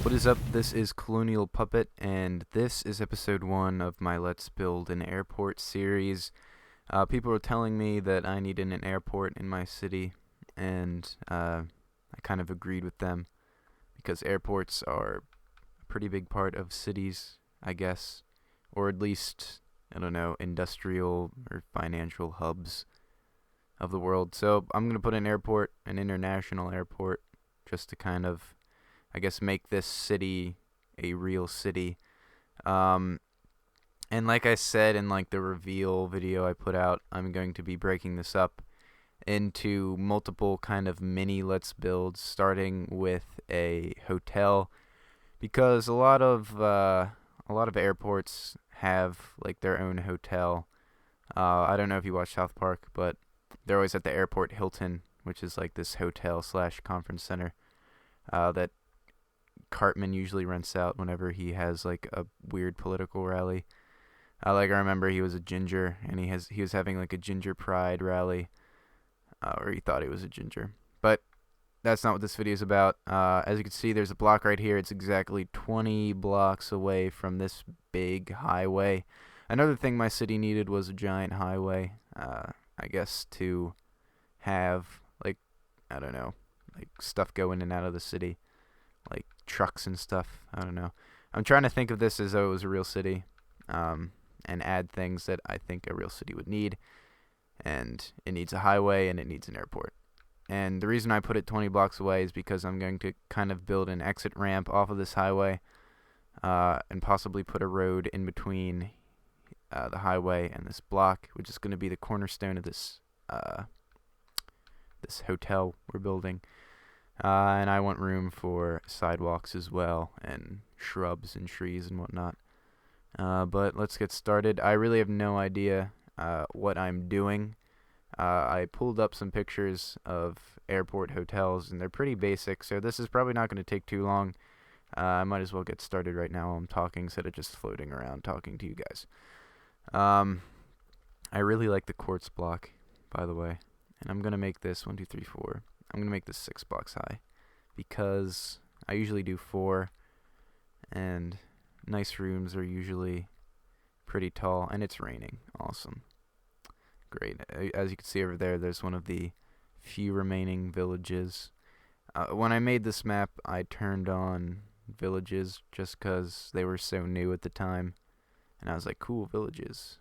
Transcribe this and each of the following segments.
What is up? This is Colonial Puppet, and this is episode 1 of my Let's Build an Airport series. People were telling me that I needed an airport in my city, and I kind of agreed with them because airports are a pretty big part of cities, I guess, or at least, I don't know, industrial or financial hubs of the world. So I'm going to put an airport, an international airport, just to kind of, I guess, make this city a real city. Um, and like I said in like the reveal video I put out, I'm going to be breaking this up into multiple kind of mini let's builds, starting with a hotel, because a lot of airports have like their own hotel. I don't know if you watch South Park, but they're always at the airport Hilton, which is like this hotel slash conference center that Cartman usually rents out whenever he has like a weird political rally. I remember he was a ginger, and he was having like a ginger pride rally, or he thought he was a ginger. But that's not what this video is about. As you can see, there's a block right here. It's exactly 20 blocks away from this big highway. Another thing my city needed was a giant highway, I guess, to have, like, I don't know, like stuff go in and out of the city, like trucks and stuff. I don't know. I'm trying to think of this as though it was a real city, and add things that I think a real city would need. And it needs a highway, and it needs an airport. And the reason I put it 20 blocks away is because I'm going to kind of build an exit ramp off of this highway, and possibly put a road in between the highway and this block, which is going to be the cornerstone of this hotel we're building. And I want room for sidewalks as well, and shrubs and trees and whatnot. But let's get started. I really have no idea what I'm doing. I pulled up some pictures of airport hotels, and they're pretty basic, so this is probably not going to take too long. I might as well get started right now while I'm talking instead of just floating around talking to you guys. I really like the quartz block, by the way, and I'm going to make this 1, 2, 3, 4. I'm going to make this 6 blocks high because I usually do 4, and nice rooms are usually pretty tall, and it's raining. Awesome. Great. As you can see over there, there's one of the few remaining villages. When I made this map, I turned on villages just because they were so new at the time, and I was like, cool, villages.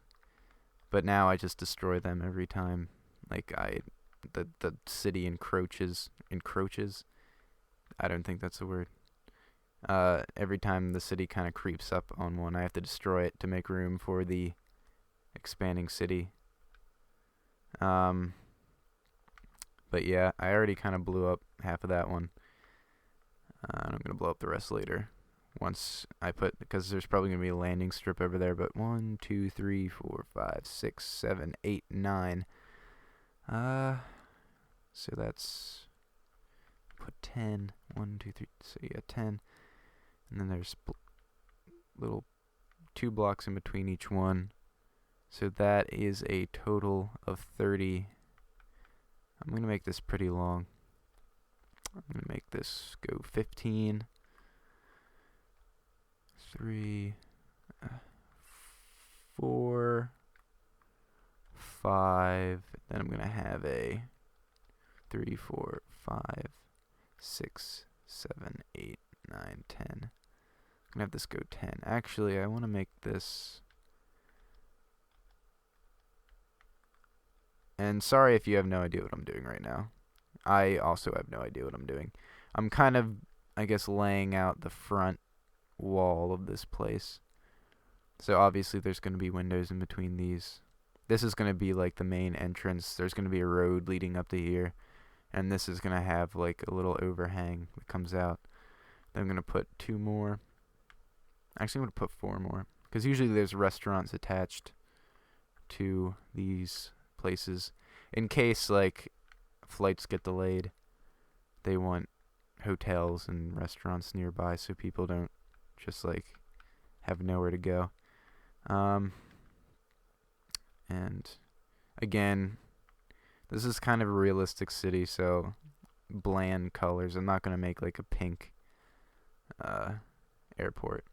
But now I just destroy them every time. Like, the city encroaches. I don't think that's a word. Every time the city kind of creeps up on one, I have to destroy it to make room for the expanding city. But yeah, I already kind of blew up half of that one. I'm going to blow up the rest later. Once I put, because there's probably going to be a landing strip over there, but 1, 2, 3, 4, 5, 6, 7, 8, 9. So that's, put 10. 1, 2, 3, so yeah, 10. And then there's little 2 blocks in between each one. So that is a total of 30. I'm going to make this pretty long. I'm going to make this go 15, 3, 4, 5. Then I'm going to have a 3, 4, 5, 6, 7, 8, 9, 10. I'm going to have this go 10. Actually, I want to make this... And sorry if you have no idea what I'm doing right now. I also have no idea what I'm doing. I'm kind of, I guess, laying out the front wall of this place. So obviously there's going to be windows in between these. This is going to be like the main entrance. There's going to be a road leading up to here. And this is going to have like a little overhang that comes out. Then I'm going to put 2 more. Actually, I'm going to put 4 more. Because usually there's restaurants attached to these places. In case, like, flights get delayed, they want hotels and restaurants nearby so people don't just, like, have nowhere to go. And, again, this is kind of a realistic city, so bland colors. I'm not going to make, like, a pink uh, airport.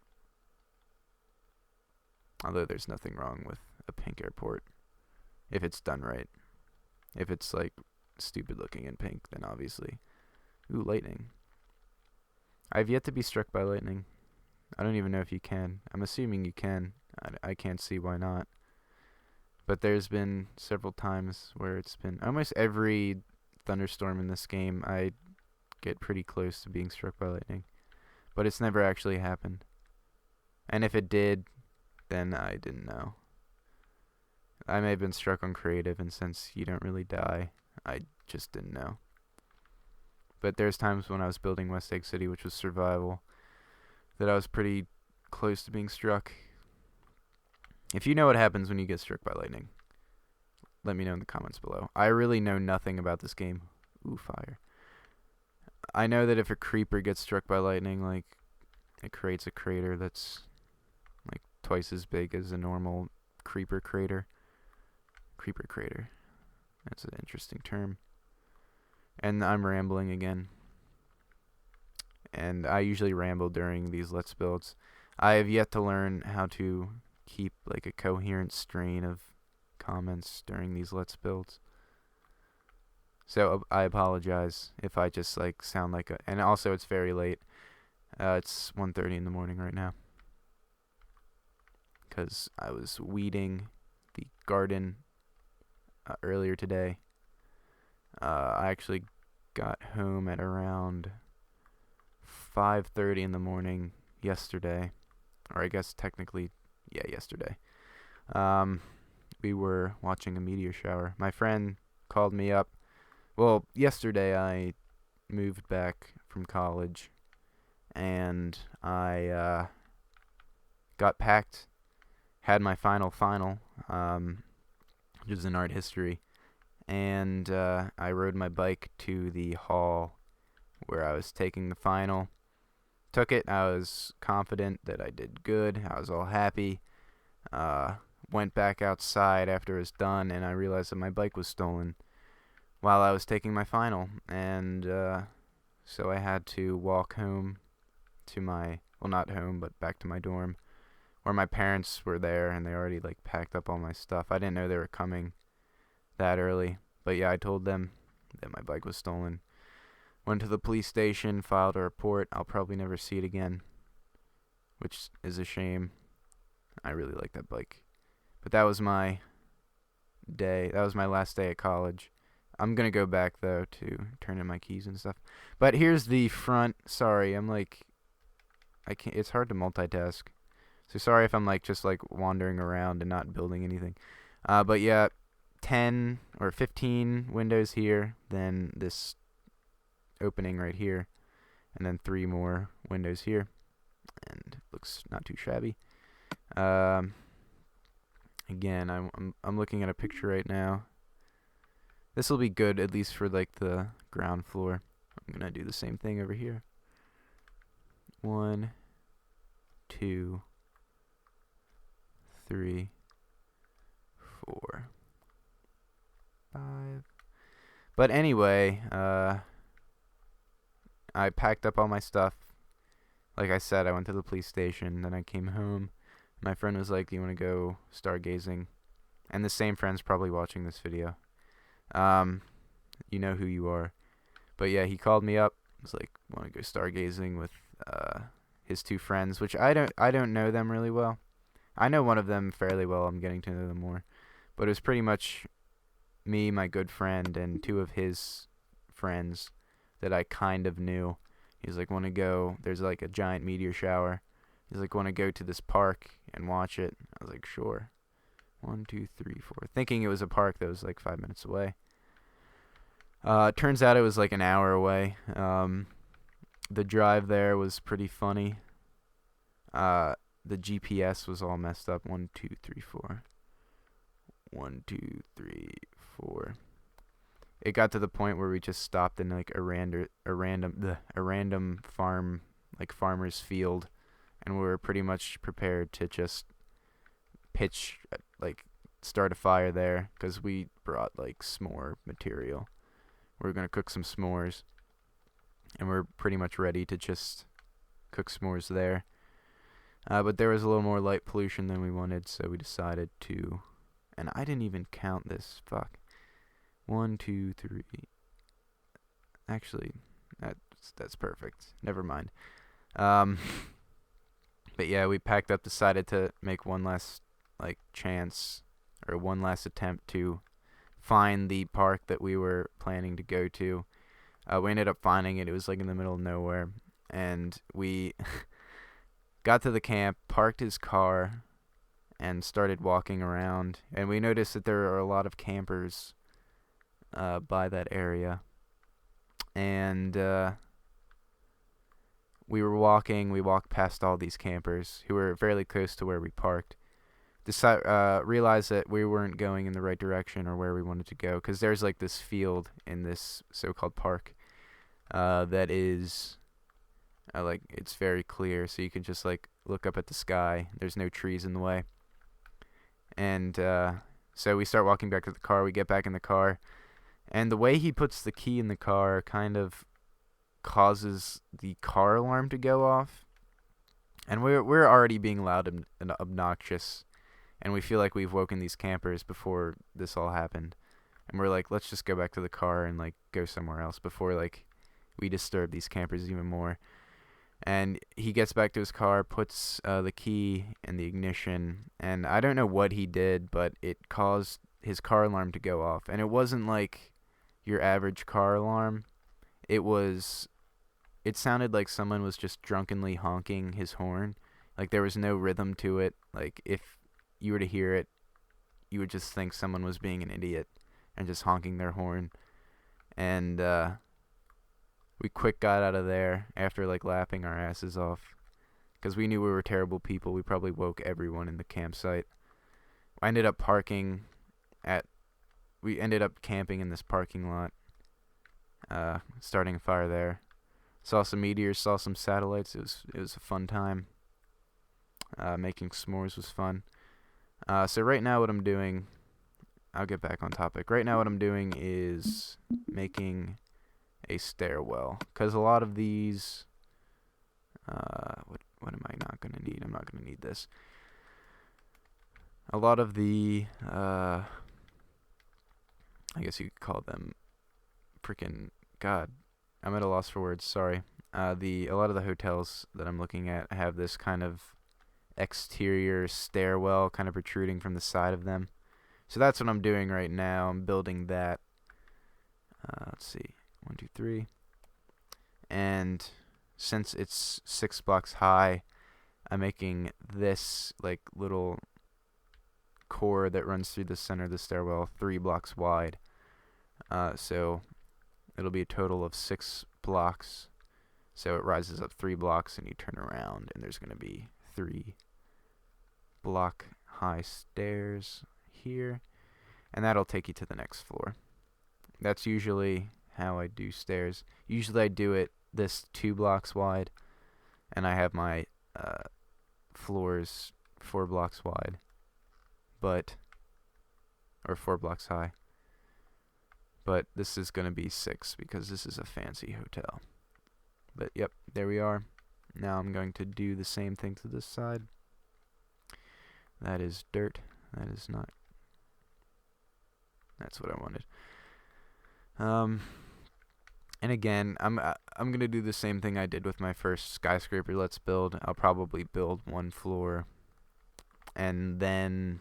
Although there's nothing wrong with a pink airport if it's done right. If it's like stupid looking and pink, then obviously. Ooh, lightning. I've yet to be struck by lightning. I don't even know if you can. I'm assuming you can. I can't see why not. But there's been several times where it's been almost every thunderstorm in this game, I get pretty close to being struck by lightning. But it's never actually happened. And if it did, then I didn't know. I may have been struck on creative, and since you don't really die, I just didn't know. But there's times when I was building West Egg City, which was survival, that I was pretty close to being struck. If you know what happens when you get struck by lightning, let me know in the comments below. I really know nothing about this game. Ooh, fire. I know that if a creeper gets struck by lightning, like, it creates a crater that's like twice as big as a normal creeper crater. Creeper crater. That's an interesting term. And I'm rambling again. And I usually ramble during these Let's Builds. I have yet to learn how to keep like a coherent strain of comments during these Let's Builds. So I apologize if I just like sound like a... And also it's very late. It's 1:30 in the morning right now. Because I was weeding the garden earlier today. I actually got home at around 5:30 in the morning yesterday. Or I guess technically, yeah, yesterday. We were watching a meteor shower. My friend called me up. Well, yesterday I moved back from college, and I got packed, had my final, which was in art history, and I rode my bike to the hall where I was taking the final. Took it. I was confident that I did good. I was all happy. Went back outside after it was done, and I realized that my bike was stolen while I was taking my final. And so I had to walk home to my, well, not home, but back to my dorm, where my parents were there, and they already like packed up all my stuff. I didn't know they were coming that early, but yeah, I told them that my bike was stolen. Went to the police station, filed a report. I'll probably never see it again, which is a shame. I really like that bike. But that was my day. That was my last day at college. I'm going to go back, though, to turn in my keys and stuff. But here's the front. Sorry, I'm like... I can't. It's hard to multitask. So sorry if I'm like just like wandering around and not building anything. But yeah, 10 or 15 windows here, then this opening right here, and then 3 more windows here, and looks not too shabby. Again, I'm looking at a picture right now. This will be good at least for like the ground floor. I'm gonna do the same thing over here. 1, 2, 3, 4, 5. But anyway, I packed up all my stuff. Like I said, I went to the police station, then I came home. My friend was like, "Do you want to go stargazing?" And the same friend's probably watching this video. You know who you are. But yeah, he called me up. He was like, "Want to go stargazing with his 2 friends," which I don't know them really well. I know one of them fairly well. I'm getting to know them more. But it was pretty much me, my good friend, and 2 of his friends that I kind of knew. He's like, "Want to go? There's like a giant meteor shower." He's like, "Want to go to this park and watch it?" I was like, "Sure." 1, 2, 3, 4. Thinking it was a park that was like 5 minutes away. Turns out it was like an hour away. The drive there was pretty funny. The GPS was all messed up. 1, 2, 3, 4. 1, 2, 3, 4. It got to the point where we just stopped in like a random farm, like farmer's field, and we were pretty much prepared to just pitch, like start a fire there, because we brought like s'more material. We were gonna cook some s'mores, and we're pretty much ready to just cook s'mores there. But there was a little more light pollution than we wanted, so we decided to... And I didn't even count this. Fuck. 1, 2, 3. Actually, that's perfect. Never mind. But yeah, we packed up, decided to make one last chance or one last attempt to find the park that we were planning to go to. We ended up finding it. It was in the middle of nowhere, and we got to the camp, parked his car, and started walking around. And we noticed that there are a lot of campers by that area. And we walked past all these campers who were fairly close to where we parked. Realized that we weren't going in the right direction or where we wanted to go, because there's this field in this so-called park that is it's very clear, so you can just look up at the sky. There's no trees in the way. And so we start walking back to the car. We get back in the car, and the way he puts the key in the car kind of causes the car alarm to go off. And we're already being loud and obnoxious, and we feel like we've woken these campers before this all happened. And we're let's just go back to the car and go somewhere else before we disturb these campers even more. And he gets back to his car, puts the key in the ignition, and I don't know what he did, but it caused his car alarm to go off. And it wasn't your average car alarm. It sounded like someone was just drunkenly honking his horn. There was no rhythm to it. If you were to hear it, you would just think someone was being an idiot and just honking their horn. And we quick got out of there after laughing our asses off, because we knew we were terrible people. We probably woke everyone in the campsite. We ended up camping in this parking lot, starting a fire there. Saw some meteors, saw some satellites. It was a fun time. Making s'mores was fun. So right now what I'm doing, I'll get back on topic. Right now what I'm doing is making a stairwell, because a lot of these, what am I not going to need? I'm not going to need this. A lot of the, I guess you could call them God, I'm at a loss for words, sorry. A lot of the hotels that I'm looking at have this kind of exterior stairwell kind of protruding from the side of them. So that's what I'm doing right now. I'm building that. Let's see. 1, 2, 3. And since it's 6 blocks high, I'm making this little core that runs through the center of the stairwell 3 blocks wide. So it'll be a total of 6 blocks. So it rises up 3 blocks, and you turn around, and there's going to be 3 block high stairs here, and that'll take you to the next floor. That's usually how I do stairs. Usually I do it this 2 blocks wide, and I have my floors 4 blocks wide, or 4 blocks high. But this is going to be 6 because this is a fancy hotel. But yep, there we are. Now I'm going to do the same thing to this side. That is dirt. That is not. That's what I wanted. And again, I'm going to do the same thing I did with my first skyscraper Let's Build. I'll probably build 1 floor and then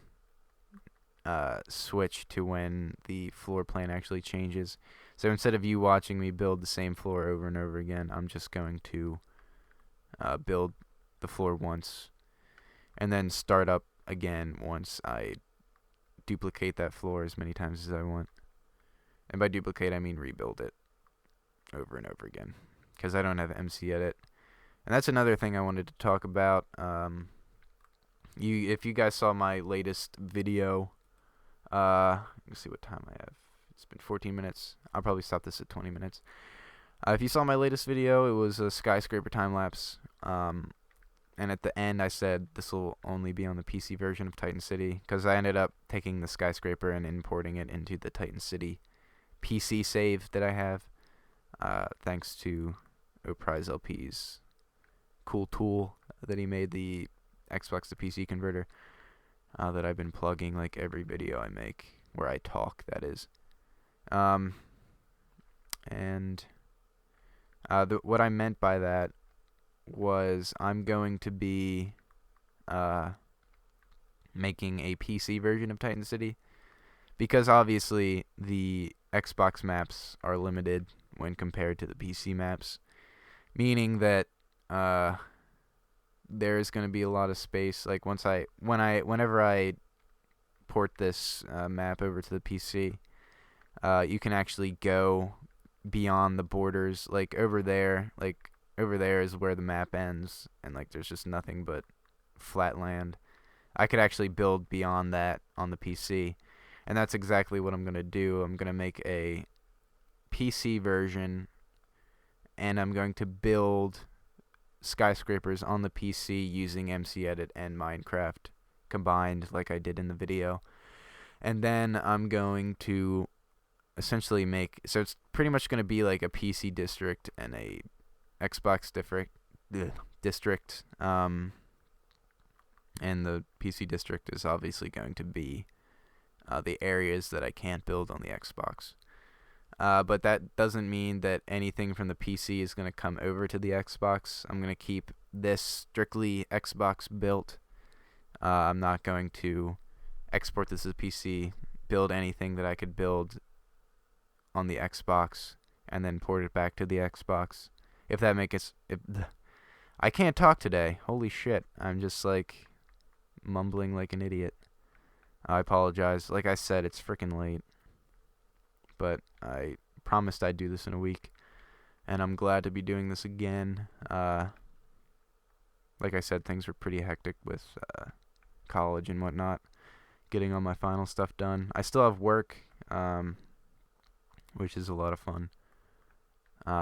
switch to when the floor plan actually changes. So instead of you watching me build the same floor over and over again, I'm just going to build the floor once and then start up again once I duplicate that floor as many times as I want. And by duplicate, I mean rebuild it over and over again, because I don't have MC Edit. And that's another thing I wanted to talk about. If you guys saw my latest video, let's see what time I have. It's been 14 minutes. I'll probably stop this at 20 minutes. If you saw my latest video, it was a skyscraper time lapse. And at the end, I said this will only be on the PC version of Titan City, because I ended up taking the skyscraper and importing it into the Titan City PC save that I have, thanks to O'Prize LP's cool tool that he made, the Xbox to PC converter, that I've been plugging like every video I make where I talk, that is. And what I meant by that was I'm going to be making a PC version of Titan City, because obviously the Xbox maps are limited when compared to the PC maps, meaning that there's going to be a lot of space. Like whenever I port this map over to the PC, you can actually go beyond the borders. Like over there is where the map ends, and like there's just nothing but flat land. I could actually build beyond that on the PC, and that's exactly what I'm going to do. I'm going to make a PC version, and I'm going to build skyscrapers on the PC using MC-Edit and Minecraft combined, like I did in the video. And then I'm going to essentially so it's pretty much going to be like a PC district and a Xbox district. And the PC district is obviously going to be the areas that I can't build on the Xbox. But that doesn't mean that anything from the PC is going to come over to the Xbox. I'm going to keep this strictly Xbox built. I'm not going to export this as PC, build anything that I could build on the Xbox, and then port it back to the Xbox. If that makes it... I can't talk today. Holy shit. I'm just like mumbling like an idiot. I apologize. Like I said, it's freaking late. But I promised I'd do this in a week, and I'm glad to be doing this again. Like I said, things were pretty hectic with college and whatnot, getting all my final stuff done. I still have work, which is a lot of fun.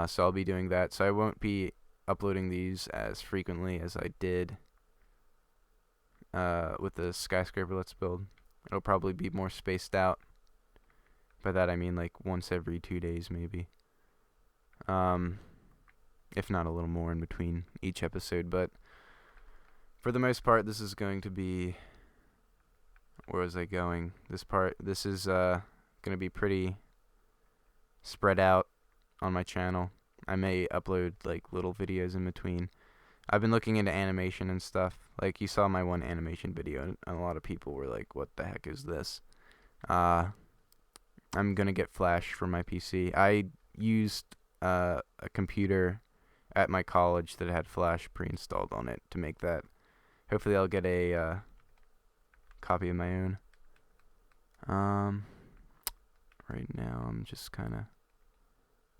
So I'll be doing that. So I won't be uploading these as frequently as I did with the skyscraper Let's Build. It'll probably be more spaced out. By that I mean like once every 2 days maybe. If not a little more in between each episode. But for the most part, this is going to be... Where was I going? This is going to be pretty spread out on my channel. I may upload like little videos in between. I've been looking into animation and stuff. Like you saw my one animation video, and a lot of people were like, "What the heck is this?" I'm gonna get Flash for my PC. I used a computer at my college that had Flash pre-installed on it to make that. Hopefully, I'll get a copy of my own. Right now, I'm just kind of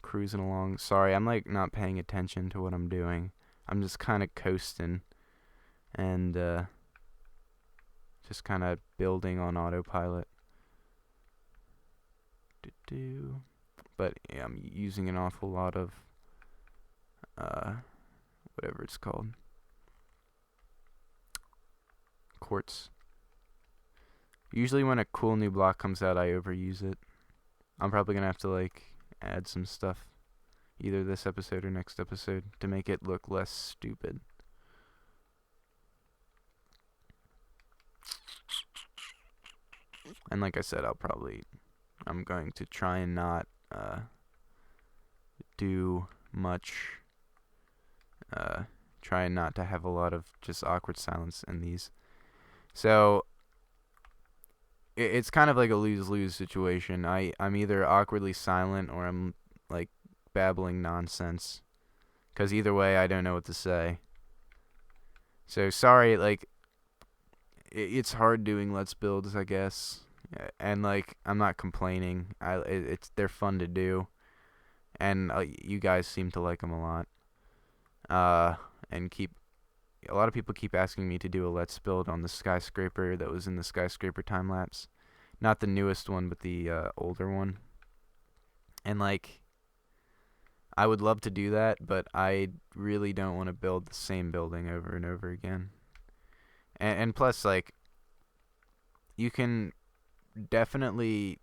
cruising along. Sorry, I'm like not paying attention to what I'm doing. I'm just kind of coasting and just kind of building on autopilot. But yeah, I'm using an awful lot of whatever it's called, quartz. Usually when a cool new block comes out, I overuse it. I'm probably gonna have to like add some stuff either this episode or next episode to make it look less stupid. And like I said, I'm going to try and not do much, try not to have a lot of just awkward silence in these. So it's kind of like a lose-lose situation. I'm either awkwardly silent or I'm like babbling nonsense, because either way I don't know what to say. So sorry, like it's hard doing Let's Builds, I guess. And like I'm not complaining. They're fun to do, and you guys seem to like them a lot. And a lot of people keep asking me to do a Let's Build on the skyscraper that was in the skyscraper time lapse, not the newest one, but the older one. And like, I would love to do that, but I really don't want to build the same building over and over again. And plus, like, you can definitely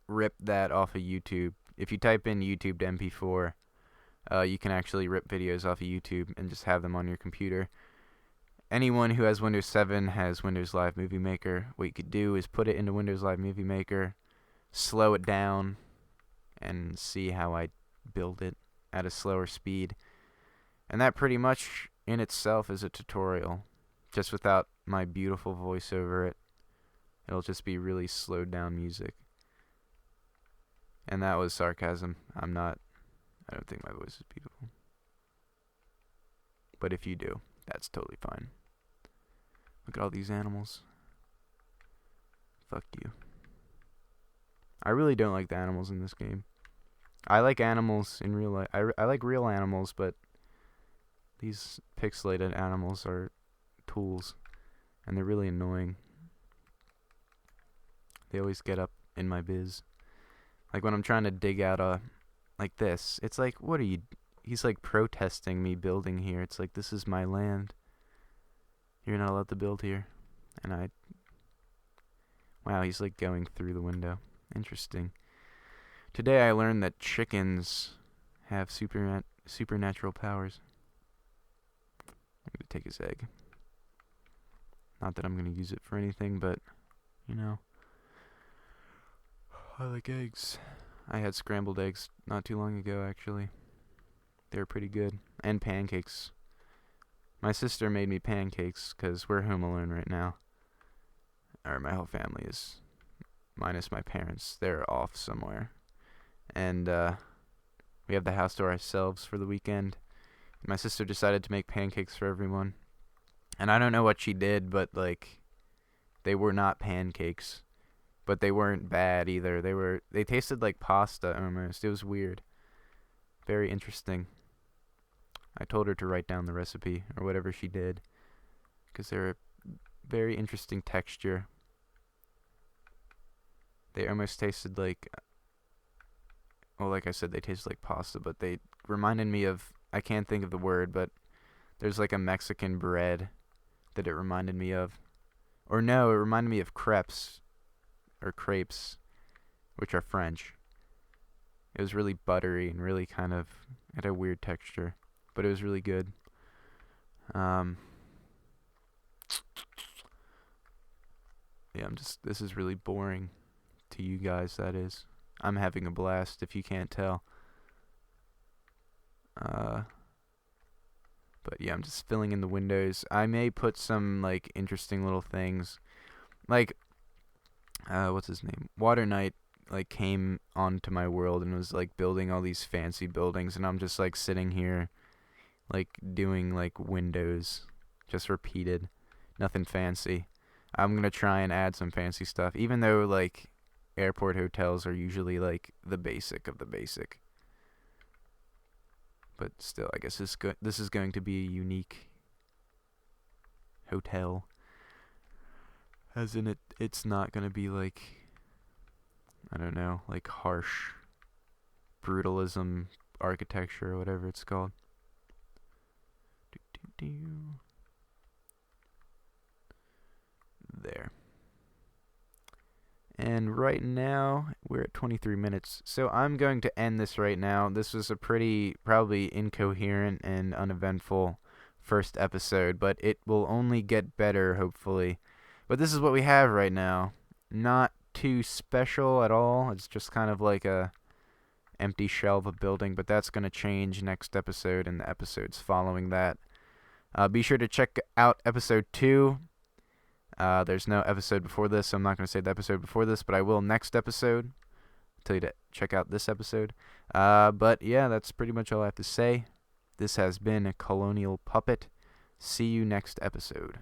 rip that off of YouTube. If you type in YouTube to MP4, You can actually rip videos off of YouTube and just have them on your computer. Anyone who has Windows 7 has Windows Live Movie Maker. What you could do is put it into Windows Live Movie Maker, slow it down, and see how I build it at a slower speed. And that pretty much in itself is a tutorial, just without my beautiful voice over it. It'll just be really slowed down music. And that was sarcasm. I don't think my voice is beautiful. But if you do, that's totally fine. Look at all these animals. Fuck you. I really don't like the animals in this game. I like animals in real life. I like real animals, but these pixelated animals are tools, and they're really annoying. They always get up in my biz. Like when I'm trying to dig out like this, it's like, what are you... He's like protesting me building here. It's like, this is my land. You're not allowed to build here. And wow, he's like going through the window. Interesting. Today I learned that chickens have supernatural powers. I'm going to take his egg. Not that I'm going to use it for anything, but, you know. I like eggs. I had scrambled eggs not too long ago, actually. They were pretty good. And pancakes. My sister made me pancakes because we're home alone right now. Or my whole family is, minus my parents. They're off somewhere. And we have the house to ourselves for the weekend. My sister decided to make pancakes for everyone. And I don't know what she did, but like, they were not pancakes. But they weren't bad either. They tasted like pasta almost. It was weird. Very interesting. I told her to write down the recipe, or whatever she did, because they're a very interesting texture. They almost tasted like, well, like I said, they tasted like pasta, but they reminded me of, I can't think of the word, but there's like a Mexican bread that it reminded me of. Or no, it reminded me of crepes, or crepes, which are French. It was really buttery and really kind of, had a weird texture, but it was really good. Yeah, this is really boring to you guys, that is. I'm having a blast, if you can't tell. But yeah, I'm just filling in the windows. I may put some, like, interesting little things. Like, what's his name? Water Knight, like, came onto my world and was, like, building all these fancy buildings, and I'm just, like, sitting here, like, doing, like, windows. Just repeated. Nothing fancy. I'm gonna try and add some fancy stuff, even though, like, airport hotels are usually, like, the basic of the basic. But still, I guess this is going to be a unique hotel. As in, it's not going to be, like, I don't know, like, harsh brutalism architecture or whatever it's called. There. And right now, we're at 23 minutes. So I'm going to end this right now. This was a pretty, probably incoherent and uneventful first episode, but it will only get better, hopefully. But this is what we have right now. Not too special at all. It's just kind of like a empty shell of a building, but that's going to change next episode and the episodes following that. Be sure to check out episode 2. There's no episode before this, so I'm not going to say the episode before this, but I will next episode. I'll tell you to check out this episode. But yeah, that's pretty much all I have to say. This has been a Colonial Puppet. See you next episode.